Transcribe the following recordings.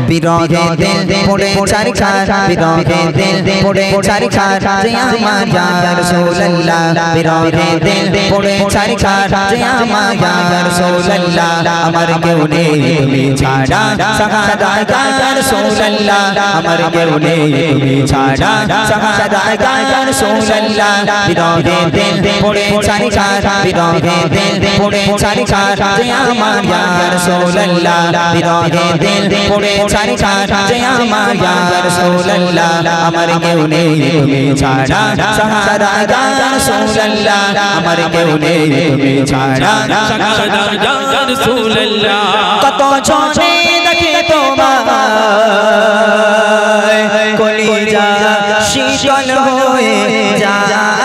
বিরহে দিল পড়ে চারখার বিরহে দিল পড়ে চারখার যে আমার ইয়া রাসূলুল্লাহ বিরহে দিল পড়ে চারখার যে আমার ইয়া রাসূলুল্লাহ আমার কেউ নেই তুমি ছাড়া সাহারা ইয়া রাসূলুল্লাহ আমার কেউ নেই তুমি ছাড়া সাহারা ইয়া রাসূলুল্লাহ বিরহে দিল পড়ে চারখার বিরহে দিল পড়ে চারখার যে আমার ইয়া রাসূলুল্লাহ বিরহে দিল পড়ে চারখার যে আমার ইয়া রাসূলুল্লাহ আমার কেউ নেই তুমি ছাড়া সাহারা ইয়া রাসূলুল্লাহ আমার কেউ নেই তুমি ছাড়া সাহারা ইয়া রাসূলুল্লাহ কত জনে দেখে তোমায় কলিজা শীতল হয়ে যায়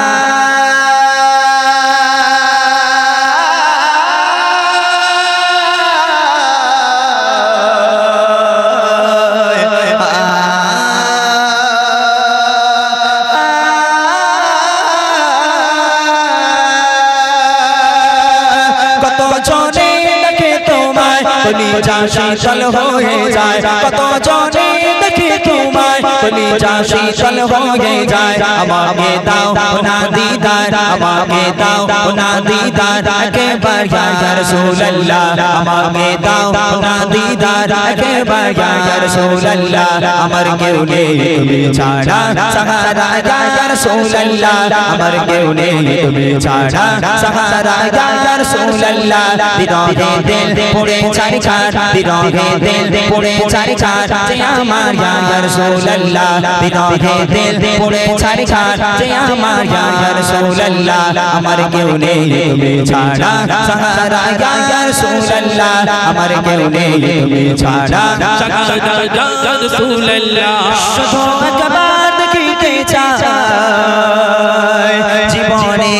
কলিজা শীতল হয়ে যায় কত জনে দেখে তোমায় কলিজা শীতল হয়ে যায় আমাকে দাও না দিদার আমাকে দাও না দিদার একবার ইয়া রাসূলুল্লাহ আমাকে দাও না দিদার একবার ইয়া রাসূলুল্লাহ আমার কেউ নেই তুমি ছাড়া সাহারা ইয়া রাসূলুল্লাহ আমার কেউ নেই তুমি ছাড়া সাহারা ইয়া রাসূলুল্লাহ বিরহে দিল পড়ে চারখার বিরহে দিল পড়ে চারখার যে আমার ইয়া রাসূলুল্লাহ বিরহে দিল পড়ে চারখার যে আমার ইয়া রাসূলুল্লাহ আমার কেউ নেই তুমি ছাড়া সাহারা ইয়া রাসূলুল্লাহ আমার কেউ নেই তুমি ছাড়া সাহারা ইয়া রাসূলুল্লাহ শুধু একবার দেখিতে চাই জীবনে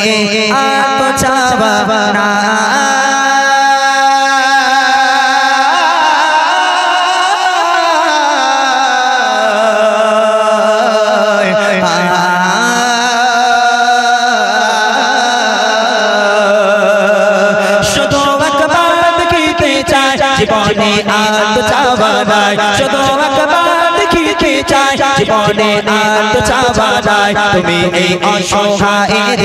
আর তো চাওয়া না জীবনে আর চাওয়া নাই শুধু একবার দেখিতে চাই জীবনে আর চাওয়া নাই তুমি এই অসহায়ের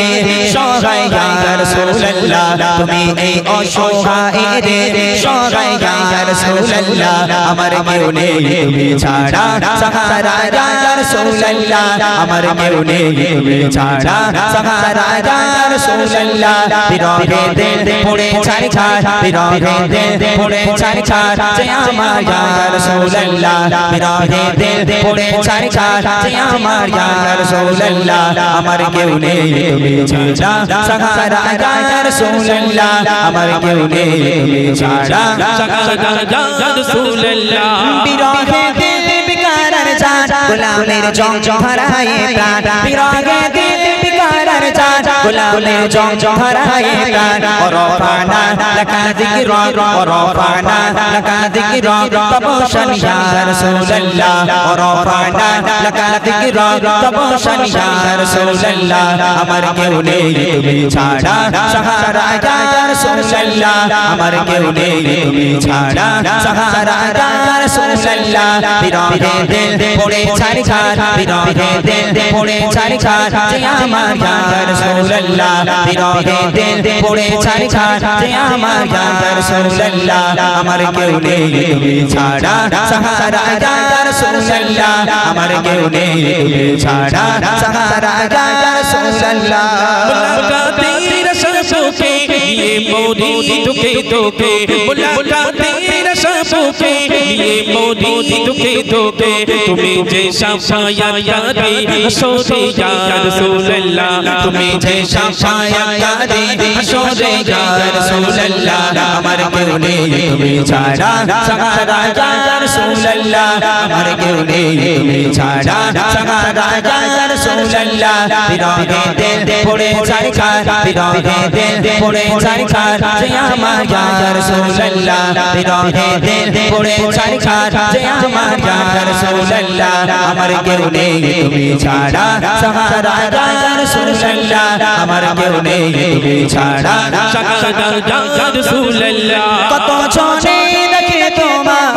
সহায় ইয়া রাসূলুল্লাহ তুমি এই অসহায়ের সহায় ইয়া রাসূলুল্লাহ আমার কেউ নেই তুমি ছাড়া সাহারা ইয়া রাসূলুল্লাহ আমার কেউ নেই তুমি ছাড়া সাহারা ইয়া রাসূলুল্লাহ বিরহে দিল পড়ে চারখার বিরহে দিল পড়ে চারখার যে আমার ইয়া রাসূলুল্লাহ বিরহে দিল পড়ে চারখার যে আমার ইয়া রাসূলুল্লাহ আমার কেউ নেই তুমি ছাড়া সাহারা ইয়া রাসূলুল্লাহ আমার কেউ নেই তুমি ছাড়া সাহারা ইয়া রাসূলুল্লাহ বিরহে দিল বিকারার জান গোলামের জং হারায় প্রাণ বিরহে দিল বিকারার জান গোলামের জং হারায় প্রাণ ওরফানা লাকা যিকরা ওরফানা লাকা যিকরা তবশান ইয়া রাসূলুল্লাহ ওরফানা লাকা যিকরা তবশান ইয়া রাসূলুল্লাহ আমার কেউ নেই তুমি ছাড়া সাহারা ইয়া রাসূলুল্লাহ আমার কেউ নেই তুমি ছাড়া সাহারা ইয়া রাসূলুল্লাহ বিরহে দিল পড়ে চারখার বিরহে দিল পড়ে চারখার যে আমার ইয়া রাসূলুল্লাহ বিরহে দিল পড়ে চারখার যে আমার ইয়া রাসূলুল্লাহ আমার কেউ নেই তুমি ছাড়া সাহারা ইয়া রাসূলুল্লাহ আমার কেউ নেই তুমি ছাড়া সাহারা ইয়া রাসূলুল্লাহ মুলাকাতের শফকে নিয়ে মোদি দুকে দুকে মুলাকাতের শফকে নিয়ে মোদি দুকে দুকে তুমি যে শাফায়াত কারি হাসরে ইয়া রাসূলুল্লাহ তুমি যে শাফায়াত কারি হাসরে ইয়া রাসূলুল্লাহ আমার কেউ নেই তুমি ছাড়া সাহারা ইয়া রাসূলুল্লাহ আমার কেউ নেই তুমি ছাড়া সাহারা ইয়া রাসূলুল্লাহ বিরহে দিল পড়ে চারখার বিরহে দিল পড়ে চারখার যে আমার ইয়া রাসূলুল্লাহ বিরহে দিল পড়ে চারখার যে আমার ইয়া রাসূলুল্লাহ আমার কেউ নেই তুমি ছাড়া সাহারা ইয়া রাসূলুল্লাহ আমার কেউ নেই তুমি ছাড়া সাহারা ইয়া রাসূলুল্লাহ কত জনে দেখে তোমায়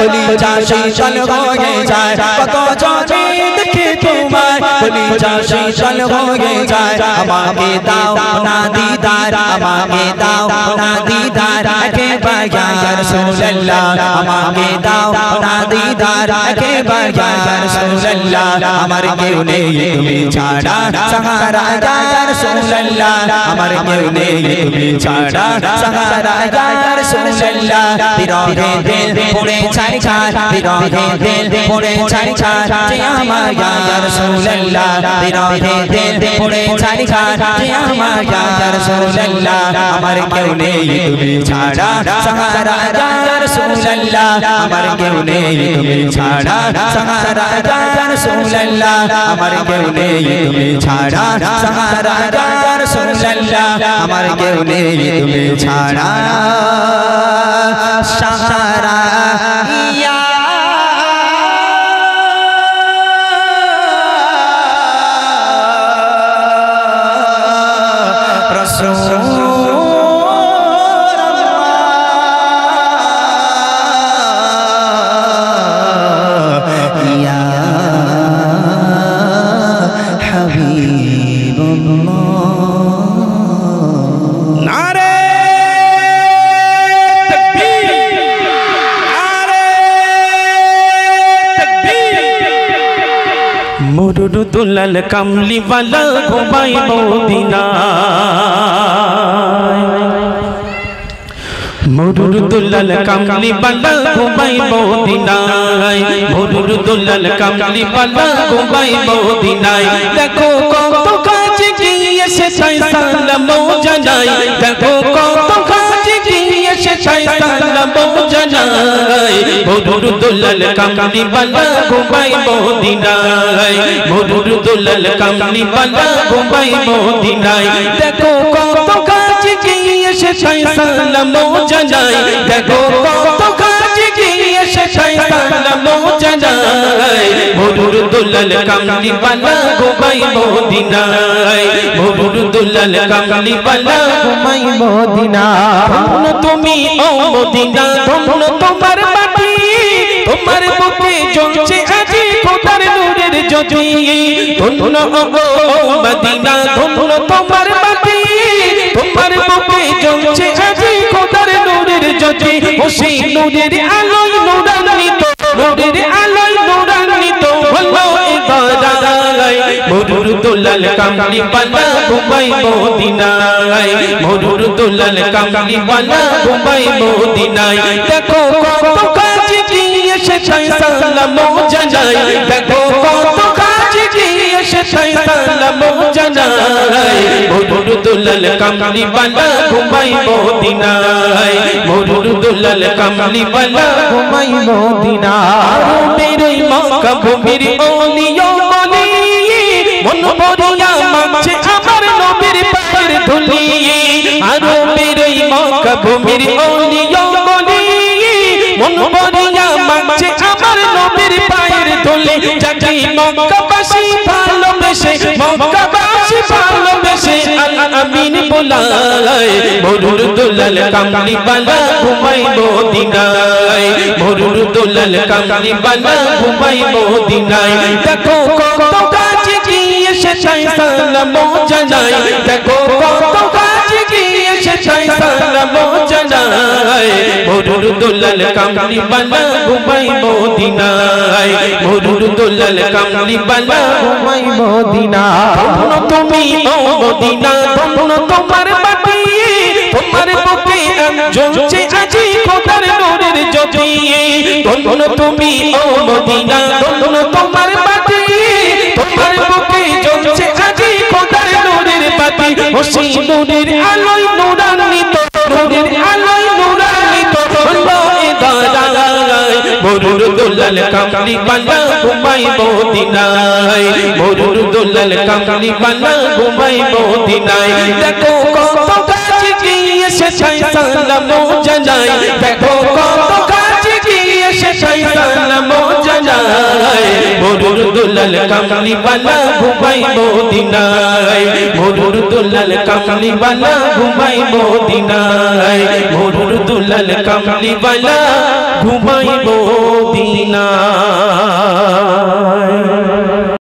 কলিজা শীতল হয়ে যায় কত যদি দেখি তোমায় কলিজা শীতল হয়ে যায় আমাকে দাও না দিদার আমাকে দাও না দিদার একবার ইয়া রাসূলুল্লাহ আমাকে দাও না দিদার একবার ইয়া রাসূলুল্লাহ আমার কেউ নেই তুমি ছাড়া সাহারা ইয়া রাসূলুল্লাহ আমার কেউ নেই তুমি ছাড়া সাহারা ইয়া রাসূলুল্লাহ বিরহে দিল পড়ে ছাই ছাই বিরহে দিল পড়ে ছাই ছাই যে আমার ইয়া রাসূলুল্লাহ বিরহে দিল পড়ে ছাই ছাই যে আমার ইয়া রাসূলুল্লাহ আমার কেউ নেই তুমি ছাড়া সাহারা ইয়া রাসূলুল্লাহ আমার কেউ নেই তুমি ছাড়া সাহারা ইয়া রাসূলুল্লাহ আমার কেউ নেই তুমি ছাড়া সাহারা ইয়া রাসূলুল্লাহ আমার কেউ নেই তুমি ছাড়া সাহারা ইয়া দুলাল কামলি वाला ঘুমাই মদিনায় মুরুর দুলাল কামলি वाला ঘুমাই মদিনায় মুরুর দুলাল কামলি वाला ঘুমাই মদিনায় দেখো কত কাজ গিয়ে সে সালাম জানাই দেখো কত কাজ গিয়ে সে সালাম জানাই মুরুর দুলাল কামলি वाला ঘুমাই মদিনায় মুরুর দুলাল কামলি वाला ঘুমাই মদিনায় দেখো কত কাজ গিয়ে সে সালাম জানাই দেখো কত কাজ গিয়ে সে সালাম জানাই মুরুর দুলাল কামলি वाला ঘুমাই মদিনায় মুরুর দুলাল কামলি वाला ঘুমাই মদিনায় তুমি ও মদিনা ধন্য তোমার মাটি তোমার বুকে জ্বলছে আজি খোদার নূরের জ্যোতি ধন্য ও মদিনা ধন্য তোমার মাটি তোমার বুকে জ্বলছে আজি খোদার নূরের জ্যোতি ও সেই নূরের আলোয় নূরান্বিত নূরের আলোয় নূরান্বিত হলো ইবাদত মুরুর দুলাল কামলি वाला ঘুমাই মদিনায় মুরুর দুলাল কামলি वाला ঘুমাই মদিনায় দেখো কত কাজ গিয়ে সে সালাম জানাই দেখো কত কাজ গিয়ে সে সালাম জানাই মুরুর দুলাল কামলি वाला ঘুমাই মদিনায় মুরুর দুলাল কামলি वाला ঘুমাই মদিনায় মেরে মক্কা ভূমির ওলিয়া বলি মন ভরিয়া মাঝে আমার নবীর পায়ের ধুলি আরো মেরে মক্কা ভূমির ওলিয়া বলি মন ভরিয়া মাঝে আমার নবীর পায়ের ধুলি যাকে মক্কাবাসী ভালোবেসে মক্কাবাসী ভালোবেসে আল আমিন বলায় মুরুর দুলাল কামলি वाला ঘুমাই মদিনায় মুরুর দুলাল কামলি वाला ঘুমাই মদিনায় দেখো কত কাজ গিয়ে সে সালাম জানাই দেখো কত কাজ গিয়ে সে সালাম জানাই মুরুর দুলাল কামলি वाला ঘুমাই মদিনায় মুরুর দুলাল কামলি वाला ঘুমাই মদিনায় তুমি ও মদিনা ধন্য তোমার মাটি তোমার বুকে জ্বলছে আজি খোদার নূরের জ্যোতি ধন্য তুমি ও মদিনা ধন্য তোমার মাটি তোমার বুকে জ্বলছে আজি খোদার নূরের বাতি ও সেই নূরের আলোয় নূরান্বিত নূরের আলোয় নূরান্বিত হলো ইবাদত মুরুর দুলাল কামলি वाला ঘুমাই মদিনায় মুরুর দুলাল কামলি वाला ঘুমাই মদিনায় দেখো কত কাজ গিয়ে সে সালাম জানাই দেখো কত কাজ গিয়ে সে সালাম জানাই মুরুর দুলাল কামলি वाला ঘুমাই মদিনায় মুরুর দুলাল কামলি वाला ঘুমাই মদিনায় মুরুর দুলাল কামলি वाला ঘুমাইব দিনায়।